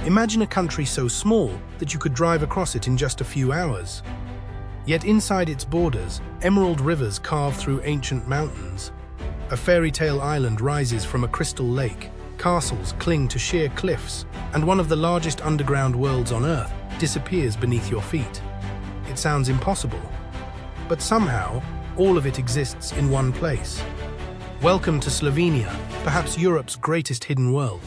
Imagine a country so small that you could drive across it in just a few hours. Yet inside its borders, emerald rivers carve through ancient mountains. A fairy tale island rises from a crystal lake, castles cling to sheer cliffs, and one of the largest underground worlds on Earth disappears beneath your feet. It sounds impossible, but somehow, all of it exists in one place. Welcome to Slovenia, perhaps Europe's greatest hidden world.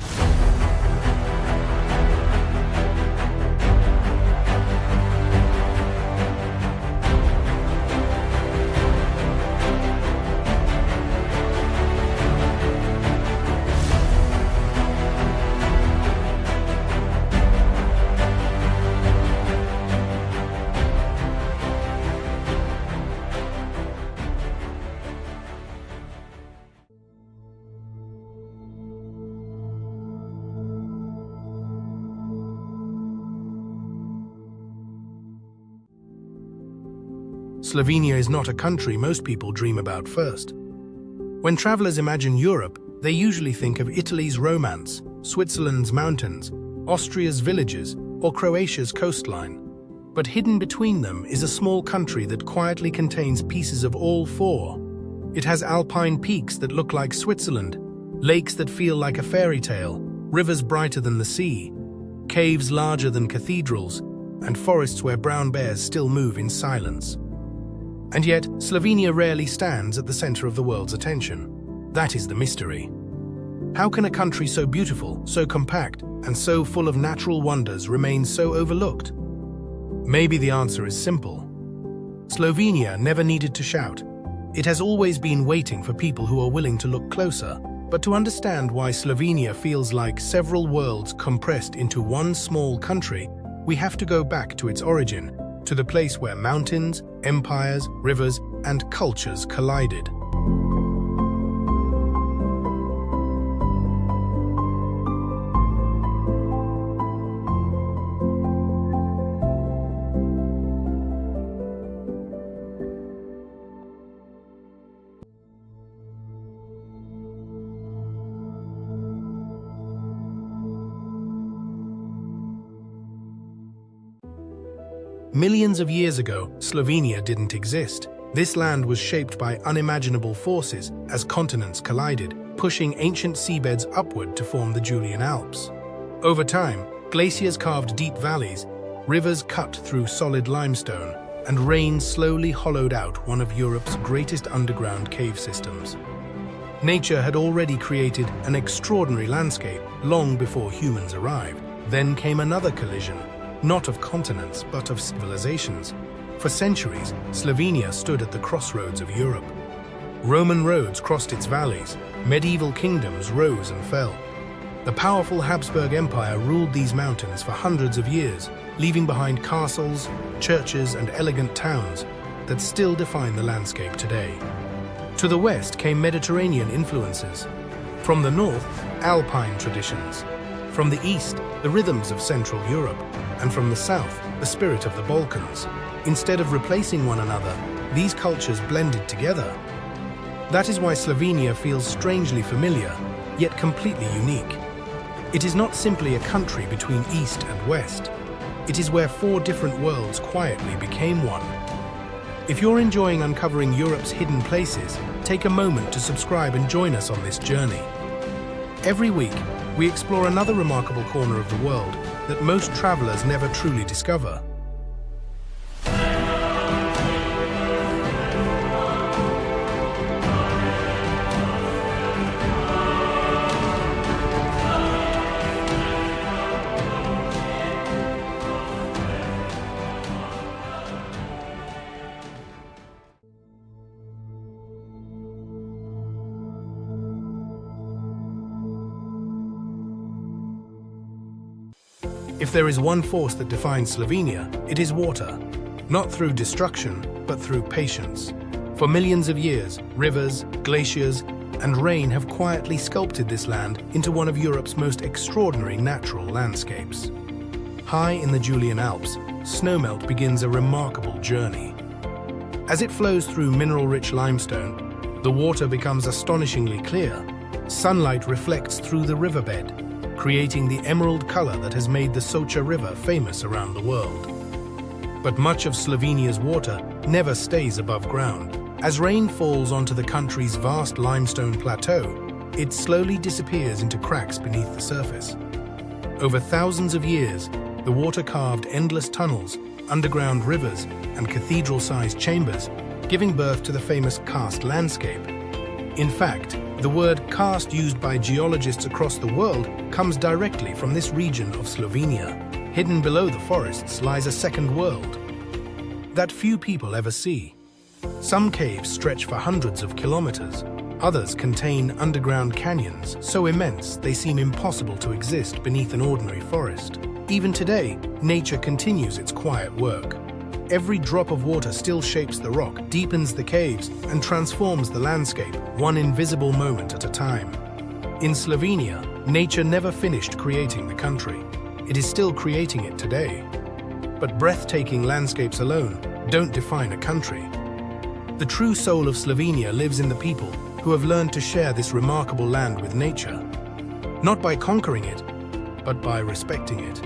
Slovenia is not a country most people dream about first. When travelers imagine Europe, they usually think of Italy's romance, Switzerland's mountains, Austria's villages, or Croatia's coastline. But hidden between them is a small country that quietly contains pieces of all four. It has alpine peaks that look like Switzerland, lakes that feel like a fairy tale, rivers brighter than the sea, caves larger than cathedrals, and forests where brown bears still move in silence. And yet, Slovenia rarely stands at the center of the world's attention. That is the mystery. How can a country so beautiful, so compact, and so full of natural wonders remain so overlooked? Maybe the answer is simple. Slovenia never needed to shout. It has always been waiting for people who are willing to look closer. But to understand why Slovenia feels like several worlds compressed into one small country, we have to go back to its origin, to the place where mountains, empires, rivers, and cultures collided. Millions of years ago, Slovenia didn't exist. This land was shaped by unimaginable forces as continents collided, pushing ancient seabeds upward to form the Julian Alps. Over time, glaciers carved deep valleys, rivers cut through solid limestone, and rain slowly hollowed out one of Europe's greatest underground cave systems. Nature had already created an extraordinary landscape long before humans arrived. Then came another collision. Not of continents, but of civilizations. For centuries, Slovenia stood at the crossroads of Europe. Roman roads crossed its valleys, medieval kingdoms rose and fell. The powerful Habsburg Empire ruled these mountains for hundreds of years, leaving behind castles, churches, and elegant towns that still define the landscape today. To the west came Mediterranean influences. From the north, alpine traditions. From the east, the rhythms of Central Europe. And from the south, the spirit of the Balkans. Instead of replacing one another, these cultures blended together. That is why Slovenia feels strangely familiar, yet completely unique. It is not simply a country between east and west. It is where four different worlds quietly became one. If you're enjoying uncovering Europe's hidden places, take a moment to subscribe and join us on this journey. Every week, we explore another remarkable corner of the world that most travelers never truly discover. If there is one force that defines Slovenia, it is water. Not through destruction, but through patience. For millions of years, rivers, glaciers, and rain have quietly sculpted this land into one of Europe's most extraordinary natural landscapes. High in the Julian Alps, snowmelt begins a remarkable journey. As it flows through mineral-rich limestone, the water becomes astonishingly clear. Sunlight reflects through the riverbed, creating the emerald color that has made the Socha River famous around the world. But much of Slovenia's water never stays above ground. As rain falls onto the country's vast limestone plateau, it slowly disappears into cracks beneath the surface. Over thousands of years, the water carved endless tunnels, underground rivers, and cathedral-sized chambers, giving birth to the famous karst landscape. In fact, the word karst used by geologists across the world comes directly from this region of Slovenia. Hidden below the forests lies a second world that few people ever see. Some caves stretch for hundreds of kilometers. Others contain underground canyons so immense they seem impossible to exist beneath an ordinary forest. Even today, nature continues its quiet work. Every drop of water still shapes the rock, deepens the caves, and transforms the landscape, one invisible moment at a time. In Slovenia, nature never finished creating the country. It is still creating it today. But breathtaking landscapes alone don't define a country. The true soul of Slovenia lives in the people who have learned to share this remarkable land with nature, not by conquering it, but by respecting it.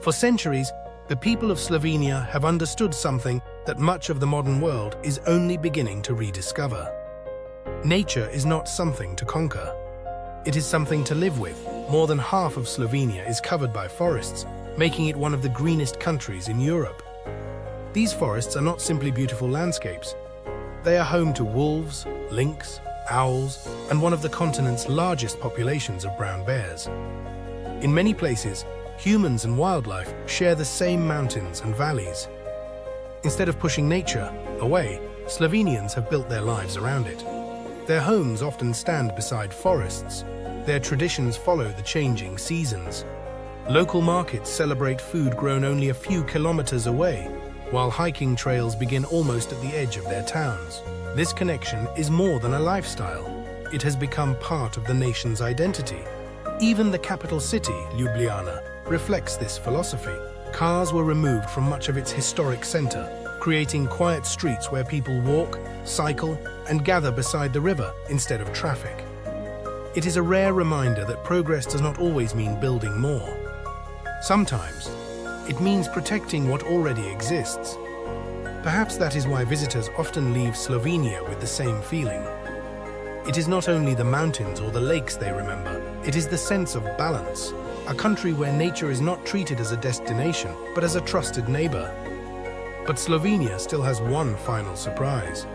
For centuries, the people of Slovenia have understood something that much of the modern world is only beginning to rediscover. Nature is not something to conquer. It is something to live with. More than half of Slovenia is covered by forests, making it one of the greenest countries in Europe. These forests are not simply beautiful landscapes. They are home to wolves, lynx, owls, and one of the continent's largest populations of brown bears. In many places, humans and wildlife share the same mountains and valleys. Instead of pushing nature away, Slovenians have built their lives around it. Their homes often stand beside forests. Their traditions follow the changing seasons. Local markets celebrate food grown only a few kilometers away, while hiking trails begin almost at the edge of their towns. This connection is more than a lifestyle. It has become part of the nation's identity. Even the capital city, Ljubljana, reflects this philosophy. Cars were removed from much of its historic center, creating quiet streets where people walk, cycle, and gather beside the river instead of traffic. It is a rare reminder that progress does not always mean building more. Sometimes, it means protecting what already exists. Perhaps that is why visitors often leave Slovenia with the same feeling. It is not only the mountains or the lakes they remember, it is the sense of balance. A country where nature is not treated as a destination, but as a trusted neighbor. But Slovenia still has one final surprise.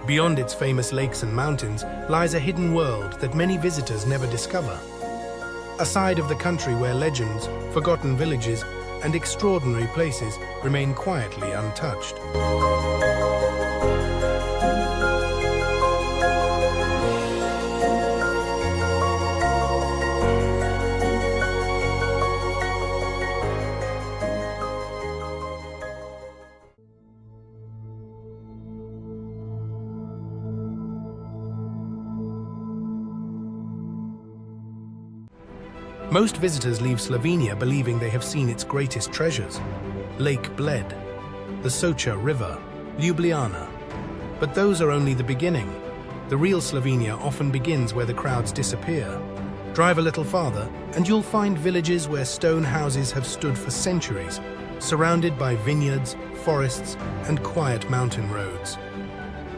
Beyond its famous lakes and mountains lies a hidden world that many visitors never discover. A side of the country where legends, forgotten villages, and extraordinary places remain quietly untouched. Most visitors leave Slovenia believing they have seen its greatest treasures: Lake Bled, the Socha River, Ljubljana. But those are only the beginning. The real Slovenia often begins where the crowds disappear. Drive a little farther, and you'll find villages where stone houses have stood for centuries, surrounded by vineyards, forests, and quiet mountain roads.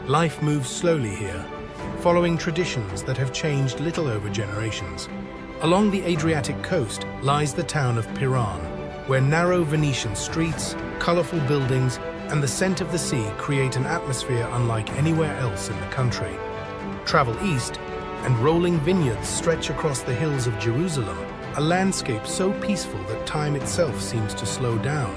Life moves slowly here, following traditions that have changed little over generations. Along the Adriatic coast lies the town of Piran, where narrow Venetian streets, colorful buildings, and the scent of the sea create an atmosphere unlike anywhere else in the country. Travel east, and rolling vineyards stretch across the hills of Jerusalem, a landscape so peaceful that time itself seems to slow down.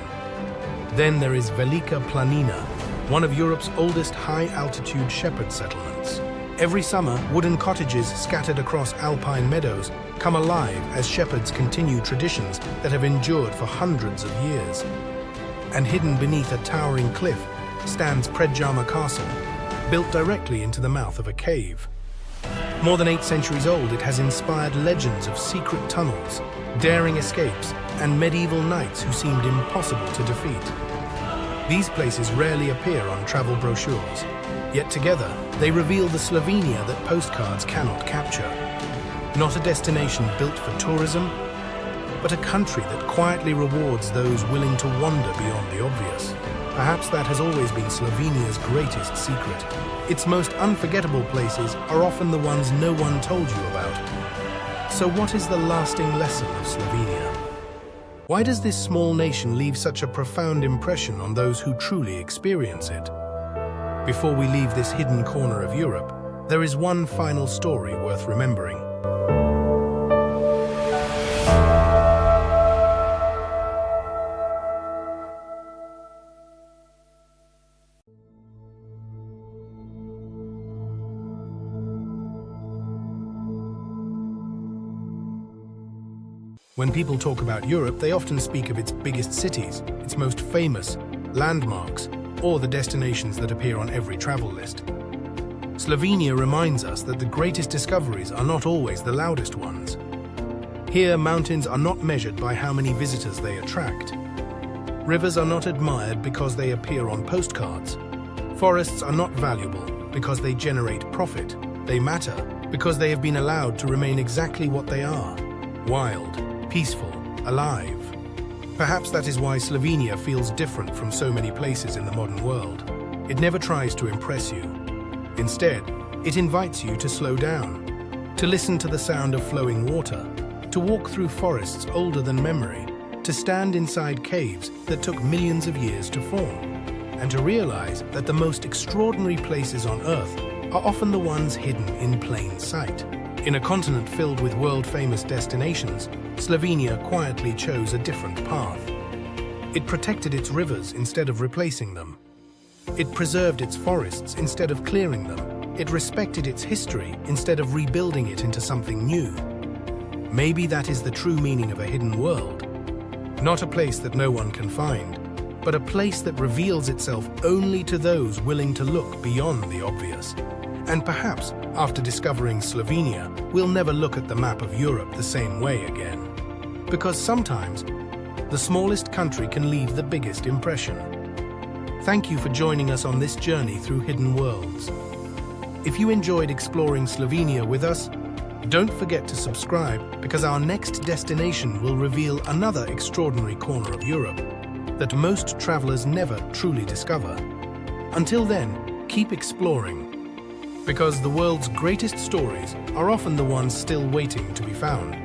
Then there is Velika Planina, one of Europe's oldest high-altitude shepherd settlements. Every summer, wooden cottages scattered across alpine meadows come alive as shepherds continue traditions that have endured for hundreds of years. And hidden beneath a towering cliff stands Postojna Castle, built directly into the mouth of a cave. More than 8 centuries old, it has inspired legends of secret tunnels, daring escapes, and medieval knights who seemed impossible to defeat. These places rarely appear on travel brochures, yet together they reveal the Slovenia that postcards cannot capture. Not a destination built for tourism, but a country that quietly rewards those willing to wander beyond the obvious. Perhaps that has always been Slovenia's greatest secret. Its most unforgettable places are often the ones no one told you about. So what is the lasting lesson of Slovenia? Why does this small nation leave such a profound impression on those who truly experience it? Before we leave this hidden corner of Europe, there is one final story worth remembering. When people talk about Europe, they often speak of its biggest cities, its most famous landmarks, or the destinations that appear on every travel list. Slovenia reminds us that the greatest discoveries are not always the loudest ones. Here, mountains are not measured by how many visitors they attract. Rivers are not admired because they appear on postcards. Forests are not valuable because they generate profit. They matter because they have been allowed to remain exactly what they are: wild, peaceful, alive. Perhaps that is why Slovenia feels different from so many places in the modern world. It never tries to impress you. Instead, it invites you to slow down, to listen to the sound of flowing water, to walk through forests older than memory, to stand inside caves that took millions of years to form, and to realize that the most extraordinary places on Earth are often the ones hidden in plain sight. In a continent filled with world-famous destinations, Slovenia quietly chose a different path. It protected its rivers instead of replacing them. It preserved its forests instead of clearing them. It respected its history instead of rebuilding it into something new. Maybe that is the true meaning of a hidden world. Not a place that no one can find, but a place that reveals itself only to those willing to look beyond the obvious. And perhaps, after discovering Slovenia, we'll never look at the map of Europe the same way again. Because sometimes, the smallest country can leave the biggest impression. Thank you for joining us on this journey through Hidden Worlds. If you enjoyed exploring Slovenia with us, don't forget to subscribe, because our next destination will reveal another extraordinary corner of Europe that most travelers never truly discover. Until then, keep exploring, because the world's greatest stories are often the ones still waiting to be found.